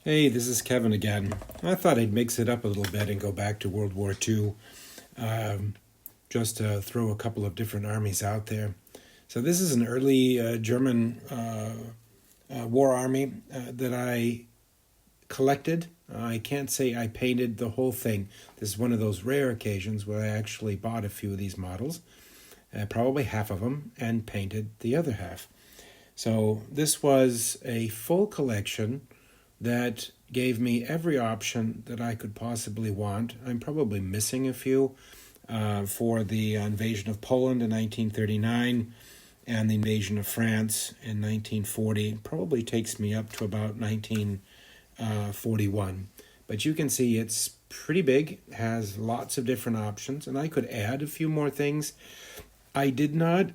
Hey, this is Kevin again. I thought I'd mix it up a little bit and go back to World War II, just to throw a couple of different armies out there. So this is an early German war army that I collected. I can't say I painted the whole thing. This is one of those rare occasions where I actually bought a few of these models, probably half of them, and painted the other half. So this was a full collection that gave me every option that I could possibly want. I'm probably missing a few for the invasion of Poland in 1939 and the invasion of France in 1940. It probably takes me up to about 1941. But you can see it's pretty big, has lots of different options, and I could add a few more things. I did not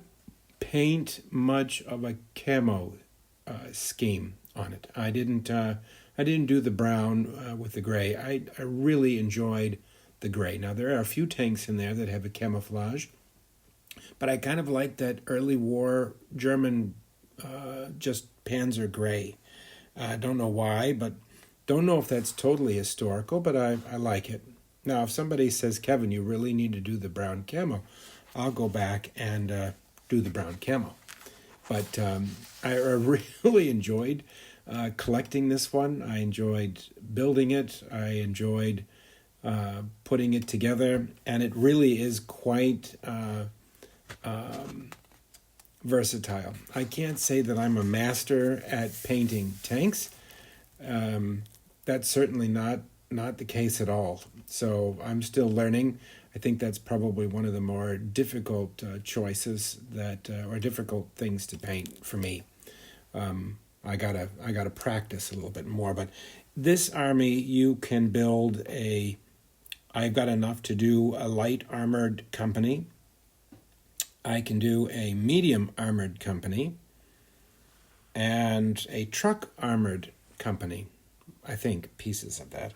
paint much of a camo scheme on it. I didn't do the brown with the gray. I really enjoyed the gray. Now there are a few tanks in there that have a camouflage, but I kind of like that early war German just Panzer gray. I don't know why, but don't know if that's totally historical, but I like it. Now if somebody says, Kevin, you really need to do the brown camo, I'll go back and do the brown camo. But I really enjoyed collecting this one. I enjoyed building it. I enjoyed putting it together, and it really is quite versatile. I can't say that I'm a master at painting tanks. That's certainly not the case at all. So I'm still learning. I think that's probably one of the more difficult choices or difficult things to paint for me. I gotta practice a little bit more, but this army you can build I've got enough to do a light armored company. I can do a medium armored company and a truck armored company. I think pieces of that.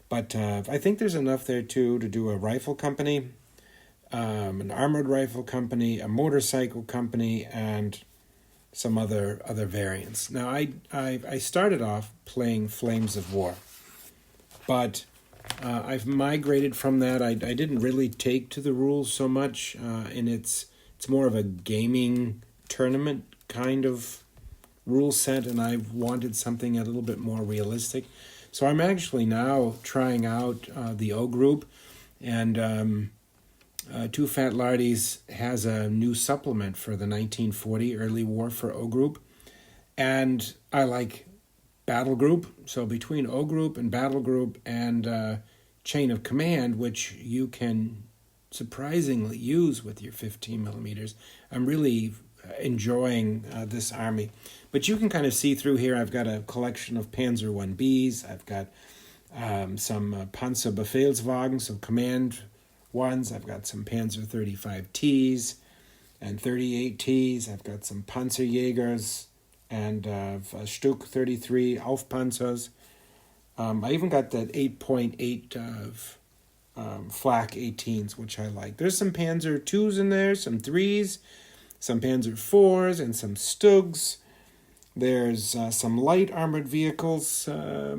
But I think there's enough there too to do a rifle company, an armored rifle company, a motorcycle company, and some other variants. Now, I started off playing Flames of War, but I've migrated from that. I didn't really take to the rules so much, and it's more of a gaming tournament kind of rule set, and I wanted something a little bit more realistic. So I'm actually now trying out the OGroup, and Two Fat Lardies has a new supplement for the 1940 early war for OGroup, and I like Battlegroup. So between OGroup and Battlegroup and Chain of Command, which you can surprisingly use with your 15 millimeters, I'm really enjoying this army. But you can kind of see through here, I've got a collection of Panzer 1Bs, I've got some Panzerbefehlswagen, some command ones, I've got some Panzer 35Ts and 38Ts, I've got some Panzerjägers and Stück 33 Aufpanzers. I even got that 8.8 Flak 18s, which I like. There's some Panzer 2s in there, some 3s, some Panzer 4s, and some Stugs. There's some light armored vehicles. I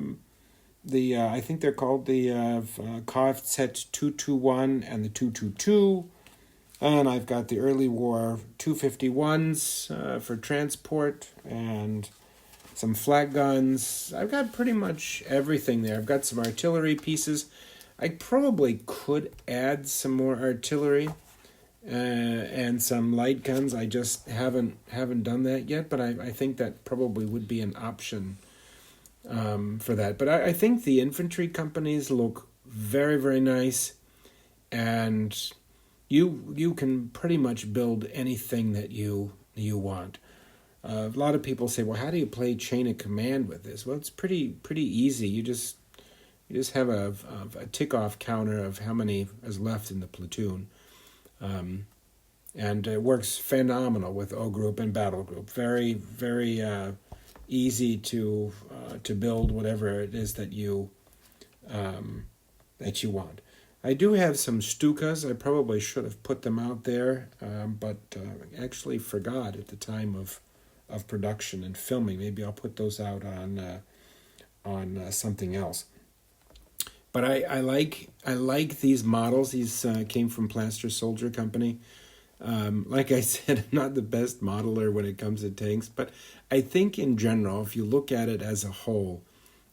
think they're called the Kfz 221 and the 222. And I've got the early war 251s for transport and some flat guns. I've got pretty much everything there. I've got some artillery pieces. I probably could add some more artillery and some light guns. I just haven't done that yet, but I think that probably would be an option for that. But I think the infantry companies look very, very nice, and you can pretty much build anything that you want. A lot of people say, well, how do you play Chain of Command with this? Well, it's pretty easy. You just have a tick-off counter of how many is left in the platoon. And it works phenomenal with OGroup and Battlegroup. Very, very easy to build whatever it is that you want. I do have some Stukas. I probably should have put them out there, but actually forgot at the time of production and filming. Maybe I'll put those out on on something else. But I like these models. These came from Plaster Soldier Company. Like I said, I'm not the best modeler when it comes to tanks, but I think in general, if you look at it as a whole,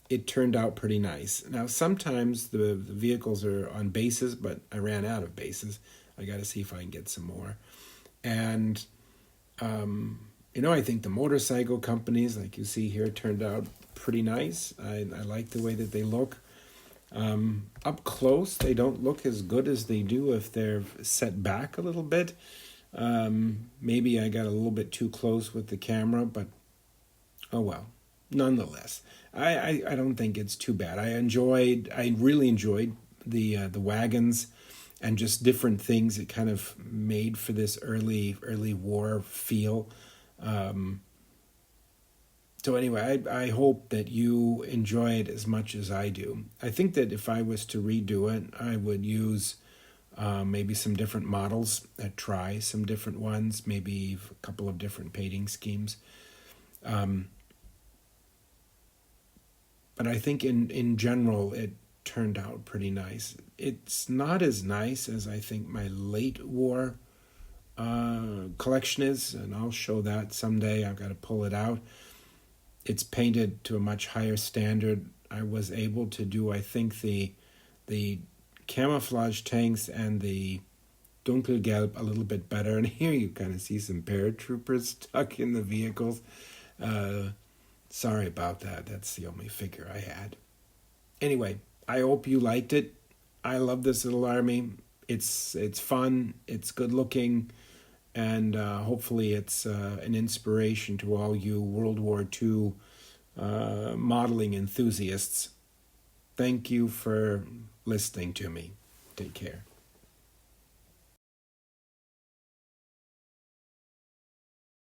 it turned out pretty nice. Now, sometimes the vehicles are on bases, but I ran out of bases. I got to see if I can get some more. And, I think the motorcycle companies, like you see here, turned out pretty nice. I like the way that they look. Up close, they don't look as good as they do if they're set back a little bit. Maybe I got a little bit too close with the camera, but oh well. Nonetheless, I don't think it's too bad. I really enjoyed the wagons and just different things it kind of made for this early war feel. So anyway, I hope that you enjoy it as much as I do. I think that if I was to redo it, I would use maybe some different models, try some different ones, maybe a couple of different painting schemes. But I think in general, it turned out pretty nice. It's not as nice as I think my late war collection is, and I'll show that someday. I've got to pull it out. It's painted to a much higher standard. I was able to do, I think, the camouflage tanks and the Dunkelgelb a little bit better. And here you kind of see some paratroopers stuck in the vehicles. Sorry about that. That's the only figure I had. Anyway, I hope you liked it. I love this little army. It's fun. It's good looking. And hopefully it's an inspiration to all you World War II modeling enthusiasts. Thank you for listening to me. Take care.